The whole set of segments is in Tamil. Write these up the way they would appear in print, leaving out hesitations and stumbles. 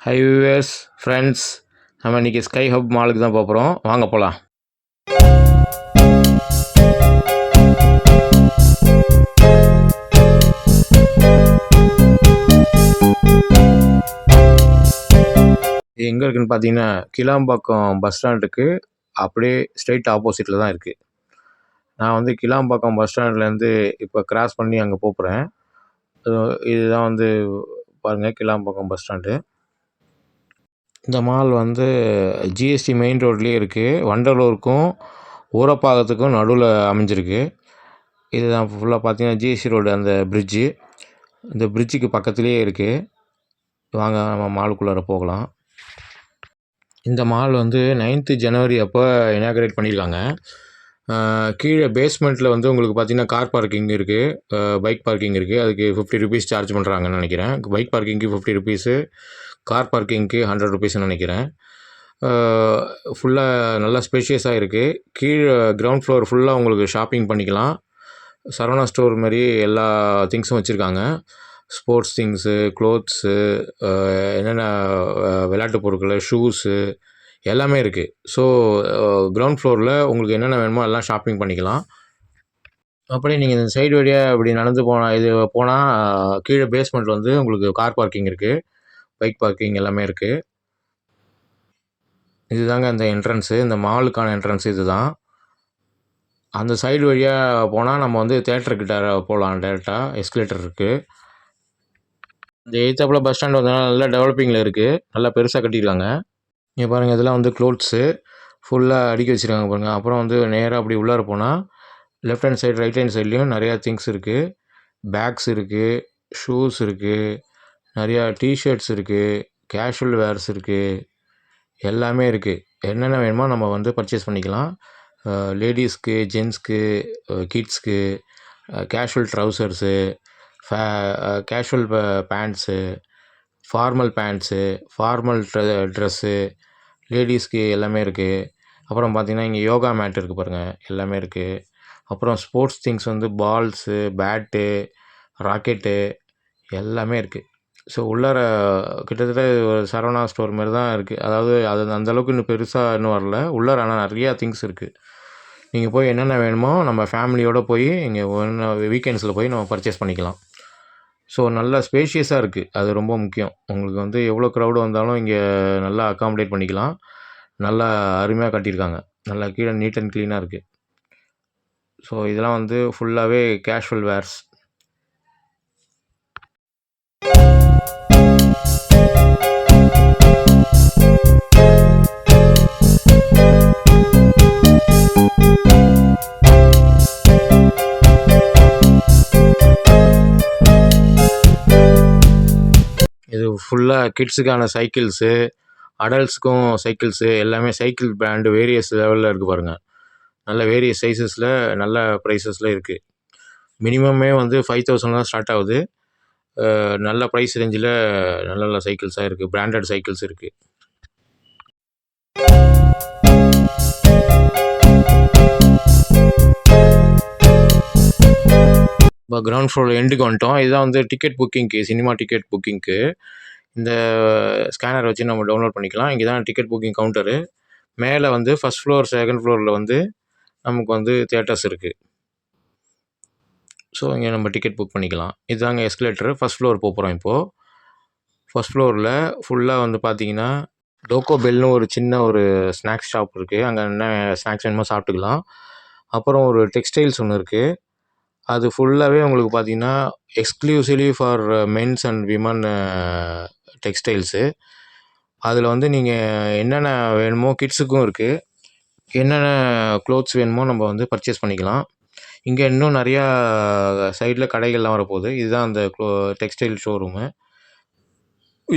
ஹை வியூவர்ஸ் ஃப்ரெண்ட்ஸ், நம்ம இன்றைக்கி ஸ்கை ஹப் மாலுக்கு தான் போகிறோம். வாங்க போகலாம். இது எங்கே இருக்குதுன்னு பார்த்தீங்கன்னா, கிளாம்பாக்கம் பஸ் ஸ்டாண்டுக்கு அப்படியே ஸ்ட்ரைட் ஆப்போசிட்டில் தான் இருக்குது. நான் வந்து கிளாம்பாக்கம் பஸ் ஸ்டாண்ட்லேருந்து இப்போ கிராஸ் பண்ணி அங்கே போகிறேன். இதுதான் வந்து பாருங்கள், கிளாம்பாக்கம் பஸ் ஸ்டாண்டு. இந்த மால் வந்து ஜிஎஸ்டி மெயின் ரோட்லேயே இருக்குது. வண்டலூருக்கும் ஊரப்பாக்கத்துக்கும் நடுவில் அமைஞ்சிருக்கு. இதுதான் ஃபுல்லாக பார்த்தீங்கன்னா ஜிஎஸ்டி ரோடு, அந்த பிரிட்ஜு, இந்த பிரிட்ஜுக்கு பக்கத்துலேயே இருக்குது. வாங்க நம்ம மாலுக்குள்ளார போகலாம். இந்த மால் வந்து 9th ஜனவரி அப்போ இனாகரேட் பண்ணியிருக்காங்க. கீழே பேஸ்மெண்ட்டில் வந்து உங்களுக்கு பார்த்தீங்கன்னா கார் பார்க்கிங் இருக்குது, பைக் பார்க்கிங் இருக்குது. அதுக்கு 50 ருபீஸ் சார்ஜ் பண்ணுறாங்கன்னு நினைக்கிறேன். பைக் பார்க்கிங்க்கு 50 ருபீஸு, கார் பார்க்கிங்க்கு 100 ருபீஸ்ன்னு நினைக்கிறேன். ஃபுல்லாக நல்லா ஸ்பேஷியஸாக இருக்குது. கீழே கிரவுண்ட் ஃப்ளோர் ஃபுல்லாக உங்களுக்கு ஷாப்பிங் பண்ணிக்கலாம். சரவணா ஸ்டோர் மாதிரி எல்லா திங்ஸும் வச்சுருக்காங்க. ஸ்போர்ட்ஸ் திங்ஸு, க்ளோத்ஸு, என்னென்ன விளையாட்டு பொருட்கள், ஷூஸு எல்லாமே இருக்குது. ஸோ கிரவுண்ட் ஃப்ளோரில் உங்களுக்கு என்னென்ன வேணுமோ எல்லாம் ஷாப்பிங் பண்ணிக்கலாம். அப்படியே நீங்கள் இந்த சைடு வழியாக இப்படி நடந்து போனால் கீழே பேஸ்மெண்ட்டில் வந்து உங்களுக்கு கார் பார்க்கிங் இருக்குது, பைக் பார்க்கிங் எல்லாமே இருக்குது. இதுதாங்க அந்த என்ட்ரன்ஸு, இந்த மாலுக்கான என்ட்ரன்ஸ் இது தான். அந்த சைடு வழியாக போனால் நம்ம வந்து தேட்டருக்கிட்ட போகலாம். டேரெக்டாக எஸ்கலேட்டர் இருக்குது. இந்த எய்த்தாப்பில் பஸ் ஸ்டாண்ட் வந்தனால நல்லா டெவலப்பிங்கில் இருக்குது. நல்லா பெருசாக கட்டியிருக்காங்க. இங்கே பாருங்கள், இதெல்லாம் வந்து க்ளோத்ஸு ஃபுல்லாக அடுக்கி வச்சுருக்காங்க பாருங்கள். அப்புறம் வந்து நேராக அப்படி உள்ளார போனால் left hand side, right hand சைட்லேயும் நிறையா திங்ஸ் இருக்குது. பேக்ஸ் இருக்குது, ஷூஸ் இருக்குது, நிறையா டிஷர்ட்ஸ் இருக்குது, கேஷுவல் வேர்ஸ் இருக்குது, எல்லாமே இருக்குது. என்னென்ன வேணுமோ நம்ம வந்து பர்ச்சேஸ் பண்ணிக்கலாம். லேடீஸ்க்கு, ஜென்ஸ்க்கு, கிட்ஸ்க்கு, casual trousers, casual pants, formal pants, formal dress, லேடீஸ்க்கு எல்லாமே இருக்குது. அப்புறம் பார்த்திங்கன்னா இங்கே யோகா மேட் இருக்குது பாருங்கள், எல்லாமே இருக்குது. அப்புறம் ஸ்போர்ட்ஸ் திங்ஸ் வந்து பால்ஸு, பேட்டு, ராக்கெட்டு எல்லாமே இருக்குது. ஸோ உள்ளார கிட்டத்தட்ட ஒரு சரவணா ஸ்டோர் மாதிரி தான் இருக்குது. அதாவது அது அந்தளவுக்கு இன்னும் பெருசாக இன்னும் வரல. உள்ளார ஆனால் நிறையா திங்ஸ் இருக்குது. நீங்கள் போய் என்னென்ன வேணுமோ நம்ம ஃபேமிலியோடு போய் இங்கே வீக்கெண்ட்ஸில் போய் நம்ம பர்ச்சேஸ் பண்ணிக்கலாம். ஸோ நல்லா ஸ்பேஷியஸாக இருக்குது. அது ரொம்ப முக்கியம். உங்களுக்கு வந்து எவ்வளோ க்ரௌடு வந்தாலும் இங்கே நல்லா அக்காமடேட் பண்ணிக்கலாம். நல்லா அருமையாக கட்டியிருக்காங்க. நல்லா கீழே நீட் அண்ட் க்ளீனாக இருக்குது. ஸோ இதெல்லாம் வந்து ஃபுல்லாகவே கேஷுவல் வேர்ஸ். இது ஃபுல்லாக கிட்ஸுக்கான சைக்கிள்ஸு, அடல்ட்ஸுக்கும் சைக்கிள்ஸு, எல்லாமே சைக்கிள் பிராண்டு வேரியஸ் லெவலில் இருக்குது பாருங்கள். நல்ல வேரியஸ் சைஸஸில் நல்ல ப்ரைஸஸில் இருக்குது. மினிமமே வந்து 5000 தான் ஸ்டார்ட் ஆகுது. நல்ல ப்ரைஸ் ரேஞ்சில் நல்ல நல்ல சைக்கிள்ஸாக இருக்குது. பிராண்டட் சைக்கிள்ஸ் இருக்குது. இப்போ கிரவுண்ட் ஃப்ளோர் எண்டுக்கு வந்துட்டோம். இதுதான் வந்து டிக்கெட் புக்கிங்க்கு, சினிமா டிக்கெட் புக்கிங்க்கு. இந்த ஸ்கேனர் வச்சு நம்ம டவுன்லோட் பண்ணிக்கலாம். இங்கே தான் டிக்கெட் புக்கிங் கவுண்டரு. மேலே வந்து ஃபஸ்ட் ஃப்ளோர், செகண்ட் ஃப்ளோரில் வந்து நமக்கு வந்து தியேட்டர்ஸ் இருக்குது. ஸோ இங்கே நம்ம டிக்கெட் புக் பண்ணிக்கலாம். இதுதாங்க எஸ்கலேட்டரு. ஃபஸ்ட் ஃப்ளோர் போகிறோம் இப்போது. ஃபஸ்ட் ஃப்ளோரில் ஃபுல்லாக வந்து பார்த்தீங்கன்னா டோக்கோ பெல்னு ஒரு சின்ன ஒரு ஸ்நாக்ஸ் ஷாப் இருக்குது. அங்கே என்ன ஸ்நாக்ஸ் வேணுமோ சாப்பிட்டுக்கலாம். அப்புறம் ஒரு டெக்ஸ்டைல்ஸ் ஒன்று இருக்குது. அது ஃபுல்லாகவே உங்களுக்கு பார்த்தீங்கன்னா exclusively for mens and women textiles. அதில் வந்து நீங்கள் என்னென்ன வேணுமோ, கிட்ஸுக்கும் இருக்குது, என்னென்ன க்ளோத்ஸ் வேணுமோ நம்ம வந்து பர்ச்சேஸ் பண்ணிக்கலாம். இங்கே இன்னும் நிறையா சைடில் கடைகள்லாம் வரப்போகுது. இதுதான் அந்த டெக்ஸ்டைல் ஷோரூமு.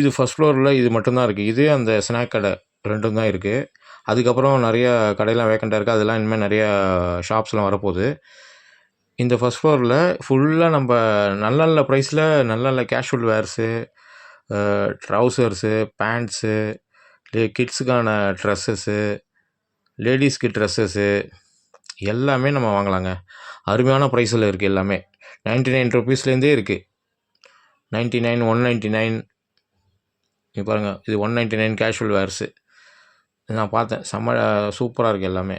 இது ஃபஸ்ட் ஃப்ளோரில் இது மட்டும்தான் இருக்குது. இது அந்த ஸ்நாக் கடை ரெண்டும் தான் இருக்குது. அதுக்கப்புறம் நிறையா கடையெல்லாம் வேக்கண்ட்டாக இருக்குது. அதெல்லாம் இனிமேல் நிறையா ஷாப்ஸ்லாம் வரப்போகுது. இந்த ஃபஸ்ட் ஃப்ளோரில் ஃபுல்லாக நம்ம நல்ல நல்ல ப்ரைஸில் நல்ல நல்ல கேஷுவல் வேர்ஸு, ட்ரௌசர்ஸு, பேண்ட்ஸு, கிட்ஸுக்கான ட்ரெஸ்ஸஸ்ஸு, லேடீஸ்க்கு ட்ரெஸ்ஸஸ்ஸு எல்லாமே நம்ம வாங்கலாங்க. அருமையான ப்ரைஸில் இருக்குது எல்லாமே. 99 ருபீஸ்லேருந்தே இருக்குது. 99, 199 இங்கே பாருங்கள், இது 199 கேஷுவல் வேர்ஸு. நான் பார்த்தேன், செம்ம சூப்பராக இருக்குது எல்லாமே.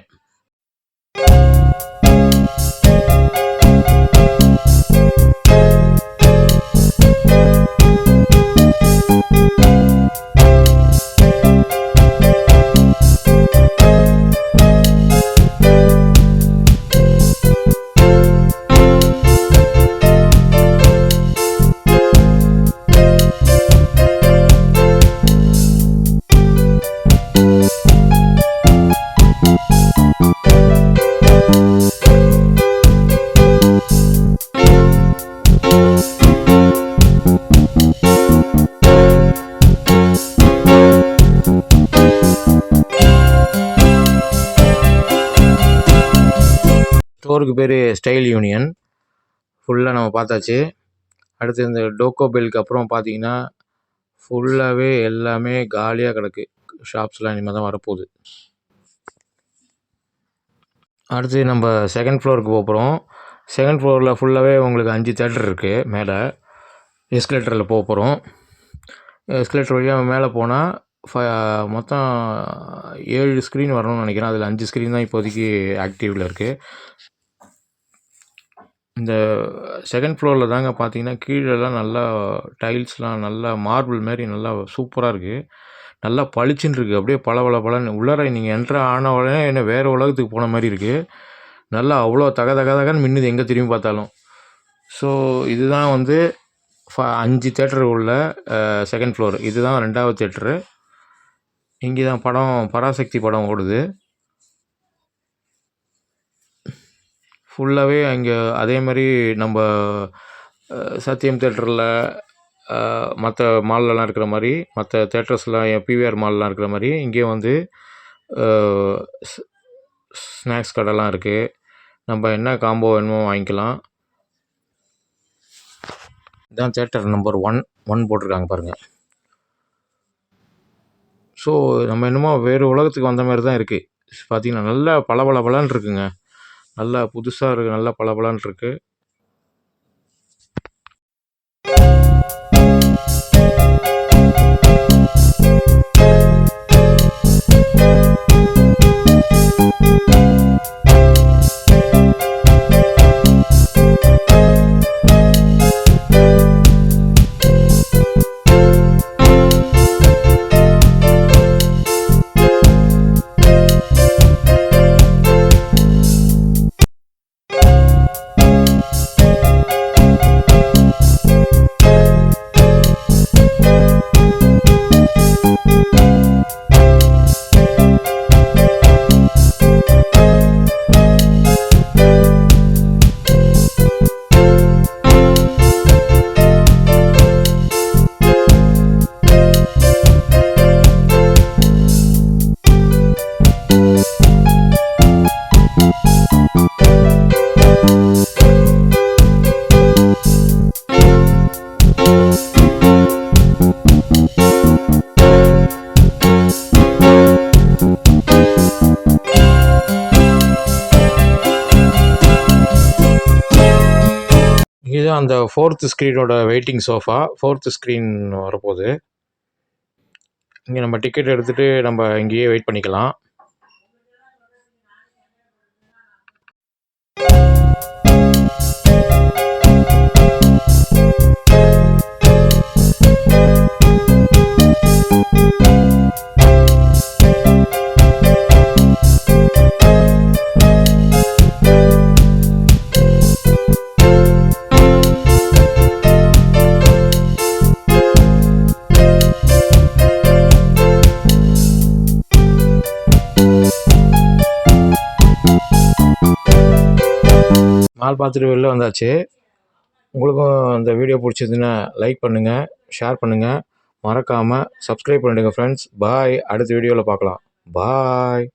ஸ்டோருக்கு பேர் ஸ்டைல் யூனியன். ஃபுல்லாக நம்ம பார்த்தாச்சு. அடுத்து இந்த டோக்கோ பெல்க்கு அப்புறம் பார்த்தீங்கன்னா ஃபுல்லாகவே எல்லாமே காலியாக கிடக்கு. ஷாப்ஸ்லாம் இனிமேல் தான் வரப்போகுது. அடுத்து நம்ம செகண்ட் ஃப்ளோருக்கு போகிறோம். செகண்ட் ஃப்ளோரில் ஃபுல்லாகவே உங்களுக்கு 5 தியேட்டர் இருக்குது. மேலே எஸ்கலேட்டரில் போகிறோம். எஸ்கலேட்டர் வழியாக மேலே போனால் மொத்தம் 7 ஸ்க்ரீன் வரணும்னு நினைக்கிறேன். அதில் 5 ஸ்க்ரீன் தான் இப்போதைக்கு ஆக்டிவில் இருக்குது. இந்த செகண்ட் ஃப்ளோரில் தாங்க பார்த்தீங்கன்னா கீழெல்லாம் நல்லா டைல்ஸ்லாம் நல்லா மார்பிள் மாரி நல்லா சூப்பராக இருக்குது. நல்லா பளிச்சுன்னு இருக்குது. அப்படியே பளபளன்னு உள்ளார நீங்கள் என்ட்ரு ஆன உடனே என்ன வேறு உலகத்துக்கு போன மாதிரி இருக்குது. நல்லா அவ்வளோ தகன்னு மின்னுது எங்கே திரும்பி பார்த்தாலும். ஸோ இதுதான் வந்து 5 தியேட்டர் உள்ள செகண்ட் ஃப்ளோர். இதுதான் 2வது தியேட்டரு. இங்கே தான் பராசக்தி படம் ஓடுது. ஃபுல்லாகவே அங்கே அதே மாதிரி நம்ம சத்யம் தேட்டரில் மற்ற மால்லலாம் இருக்கிற மாதிரி, மற்ற தேட்டர்ஸ்லாம் பிவிஆர் மால்லாம் இருக்கிற மாதிரி இங்கேயும் வந்து ஸ்நாக்ஸ் கடைலாம் இருக்குது. நம்ம என்ன காம்போ வேணுமோ வாங்கிக்கலாம். இதுதான் தேட்டர் நம்பர் 1 போட்டிருக்காங்க பாருங்கள். ஸோ நம்ம என்னமோ வேறு உலகத்துக்கு வந்த மாதிரி தான் இருக்குது. பார்த்தீங்கன்னா நல்லா பளபளன்னு இருக்குங்க. நல்லா புதுசாக இருக்குது. நல்லா பளபளன்னு இருக்குது. இதுதான் அந்த 4th ஸ்க்ரீனோட waiting sofa. 4th screen வரப்போகுது. இங்கே நம்ம டிக்கெட் எடுத்துகிட்டு நம்ம இங்கேயே வெயிட் பண்ணிக்கலாம். மால் பார்த்துட்டு வெளில வந்தாச்சு. உங்களுக்கும் இந்த வீடியோ பிடிச்சதுன்னா லைக் பண்ணுங்கள், ஷேர் பண்ணுங்கள், மறக்காமல் சப்ஸ்கிரைப் பண்ணிடுங்க ஃப்ரெண்ட்ஸ். பாய். அடுத்த வீடியோவில் பார்க்கலாம். பாய்.